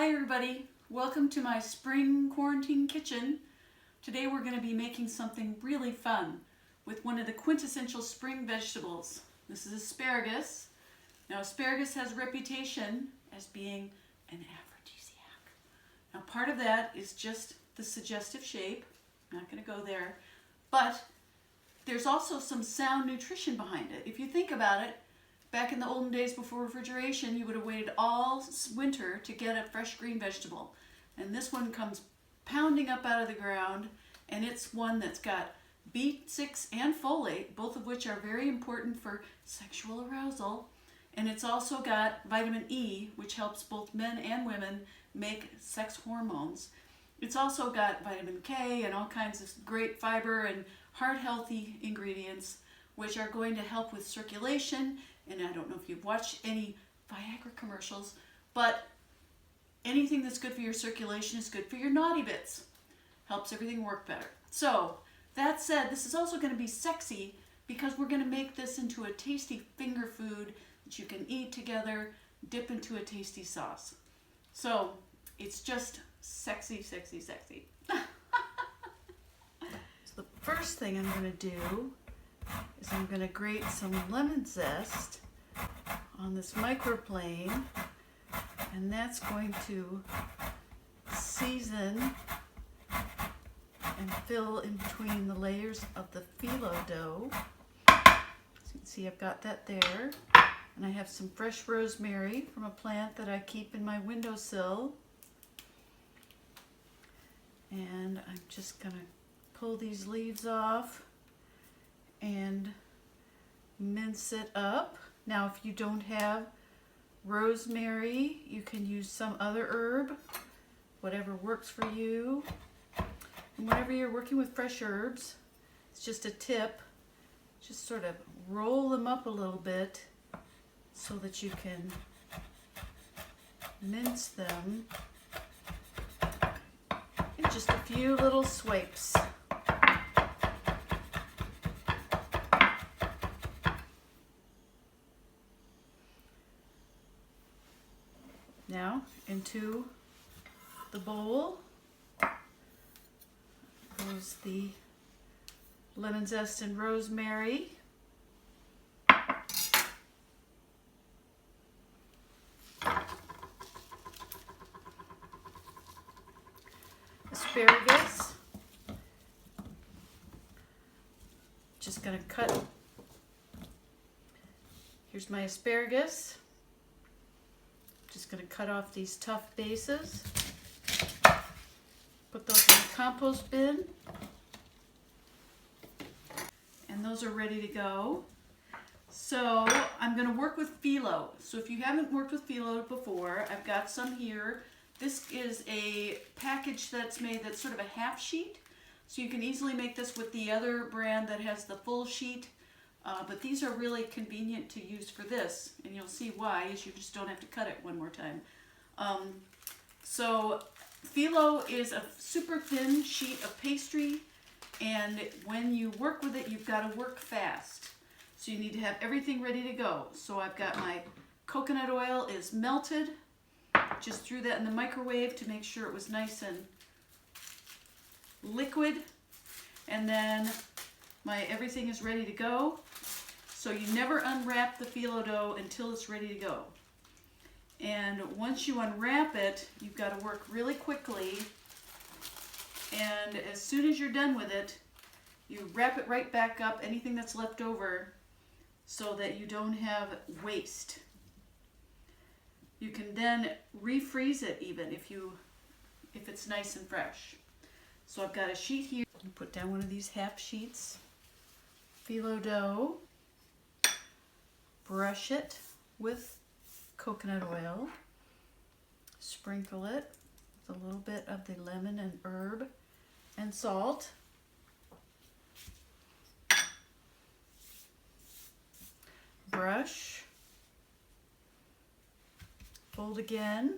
Hi everybody, welcome to my spring quarantine kitchen. Today we're going to be making something really fun with one of the quintessential spring vegetables. This is asparagus. Now asparagus has a reputation as being an aphrodisiac. Now part of that is just the suggestive shape. I'm not going to go there, but there's also some sound nutrition behind it. If you think about it, back in the olden days before refrigeration, you would have waited all winter to get a fresh green vegetable. And this one comes pounding up out of the ground, and it's one that's got B6 and folate, both of which are very important for sexual arousal. And it's also got vitamin E, which helps both men and women make sex hormones. It's also got vitamin K and all kinds of great fiber and heart-healthy ingredients, which are going to help with circulation. And I don't know if you've watched any Viagra commercials, but anything that's good for your circulation is good for your naughty bits. Helps everything work better. So, that said, this is also going to be sexy because we're going to make this into a tasty finger food that you can eat together, dip into a tasty sauce. So, it's just sexy, sexy, sexy. So the first thing I'm going to do is I'm going to grate some lemon zest on this microplane, and that's going to season and fill in between the layers of the phyllo dough. So you can see I've got that there, and I have some fresh rosemary from a plant that I keep in my windowsill, and I'm just going to pull these leaves off and mince it up. Now if you don't have rosemary, you can use some other herb, whatever works for you. And whenever you're working with fresh herbs, it's just a tip, just sort of roll them up a little bit so that you can mince them in just a few little swipes. Now into the bowl goes the lemon zest and rosemary. Asparagus. Just going to cut. Here's my asparagus. Just going to cut off these tough bases, put those in the compost bin, and those are ready to go. So I'm going to work with phyllo. So if you haven't worked with phyllo before, I've got some here. This is a package that's made that's sort of a half sheet, so you can easily make this with the other brand that has the full sheet. But these are really convenient to use for this, and you'll see why, is you just don't have to cut it one more time. So phyllo is a super thin sheet of pastry, and when you work with it, you've got to work fast. So you need to have everything ready to go. So I've got my coconut oil is melted. Just threw that in the microwave to make sure it was nice and liquid. And then my everything is ready to go. So you never unwrap the phyllo dough until it's ready to go. And once you unwrap it, you've got to work really quickly. And as soon as you're done with it, you wrap it right back up, anything that's left over, so that you don't have waste. You can then refreeze it even if it's nice and fresh. So I've got a sheet here. Put down one of these half sheets. Phyllo dough. Brush it with coconut oil. Sprinkle it with a little bit of the lemon and herb and salt. Brush. Fold again.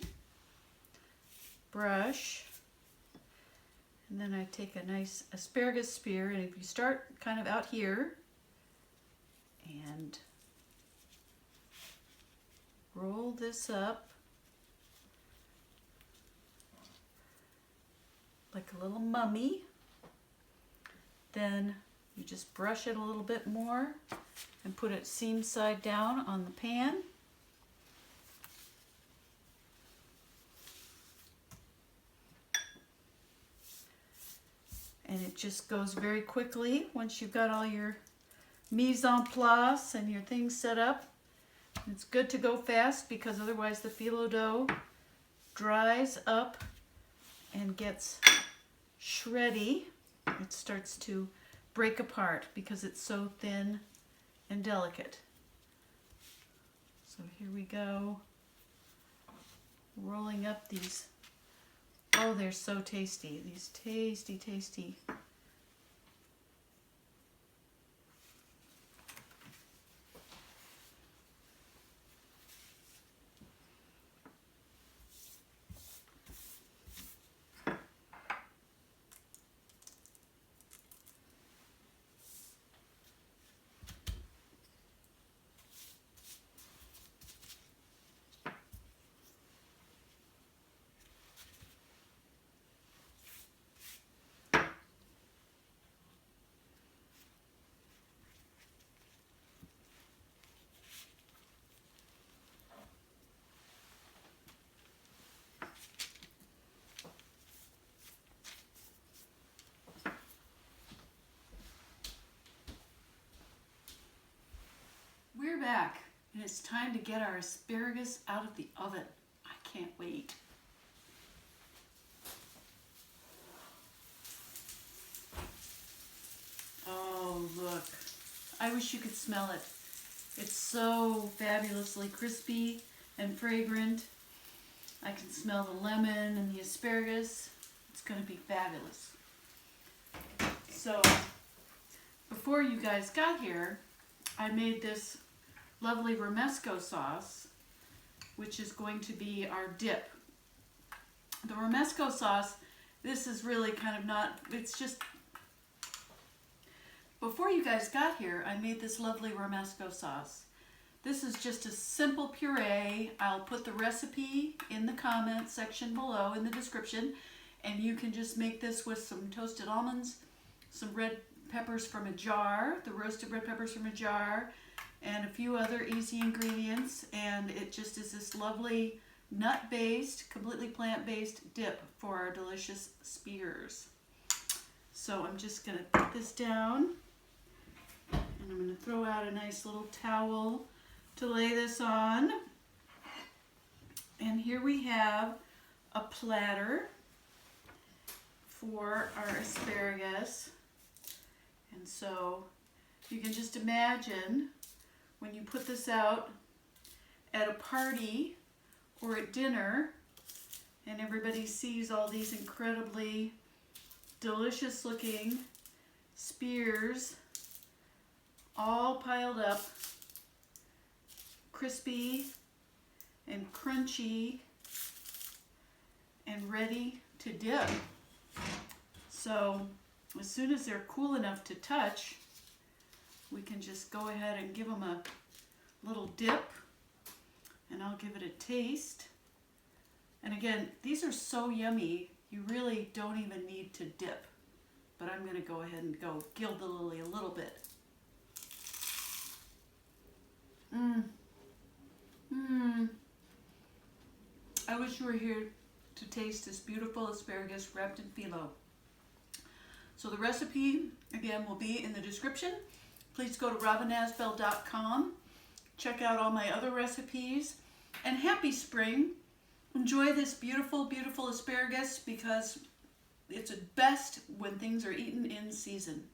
Brush. And then I take a nice asparagus spear, and if you start kind of out here and roll this up like a little mummy. Then you just brush it a little bit more and put it seam side down on the pan. And it just goes very quickly once you've got all your mise en place and your things set up. It's good to go fast because otherwise the phyllo dough dries up and gets shreddy. It starts to break apart because it's so thin and delicate. So here we go, rolling up these. Oh, they're so tasty. These tasty, tasty. We're back, and it's time to get our asparagus out of the oven. I can't wait. Oh, look. I wish you could smell it. It's so fabulously crispy and fragrant. I can smell the lemon and the asparagus. It's going to be fabulous. So, before you guys got here, I made this lovely Romesco sauce, which is going to be our dip. The Romesco sauce, this is really kind of not, it's just, before you guys got here, I made this lovely Romesco sauce. This is just a simple puree. I'll put the recipe in the comment section below in the description, and you can just make this with some toasted almonds, some red peppers from a jar, the roasted red peppers from a jar, and a few other easy ingredients, and it just is this lovely nut-based, completely plant-based dip for our delicious spears. So I'm just going to put this down, and I'm going to throw out a nice little towel to lay this on. And here we have a platter for our asparagus. And so you can just imagine when you put this out at a party or at dinner and everybody sees all these incredibly delicious looking spears all piled up, crispy and crunchy and ready to dip. So as soon as they're cool enough to touch, we can just go ahead and give them a little dip, and I'll give it a taste. And again, these are so yummy, you really don't even need to dip. But I'm going to go ahead and go gild the lily a little bit. I wish you were here to taste this beautiful asparagus wrapped in phyllo. So the recipe, again, will be in the description. Please go to robinasbell.com. Check out all my other recipes. And happy spring. Enjoy this beautiful, beautiful asparagus because it's best when things are eaten in season.